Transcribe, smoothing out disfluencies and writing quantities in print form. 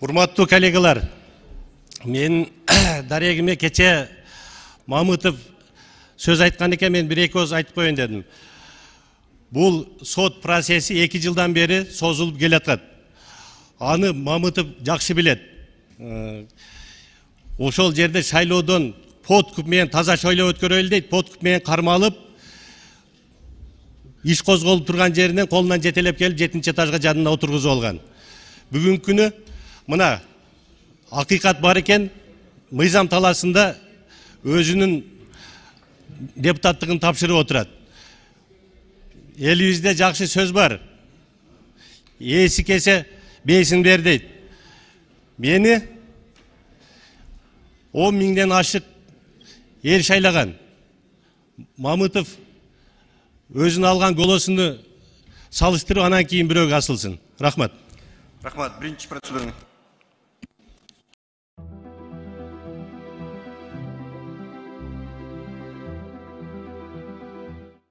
Урматтуу коллегалар, мен дарегиме кече Мамытов сөз айткан экен, мен бир-эки сөз айтып коеюн дедим. Бул сот процесси 2 жылдан бери созулуп келатат. Аны Мамытов жакшы билет. Ошол жерде шайлоодон подкуп менен таза шайлоо өткөрөлү дейт, подкуп менен кармалып, иш козголуп турган жеринен колунан жетелеп келип 7-этажга жанына отургузуп алган. Бүгүнкү күнү мына акыйкат бар экен, мыйзам талаасында өзүнүн депутаттыгын тапшырып отурат. Элибизде жакшы сөз бар. Ээси кесе бейсин бер дейт. Мени 10 миңден ашык эл шайлаган. Мамытов өзүнүн алган голосуну салыштырып, анан кийин бирөөгө асылсын. Рахмат. Рахмат. Биринчи процедура.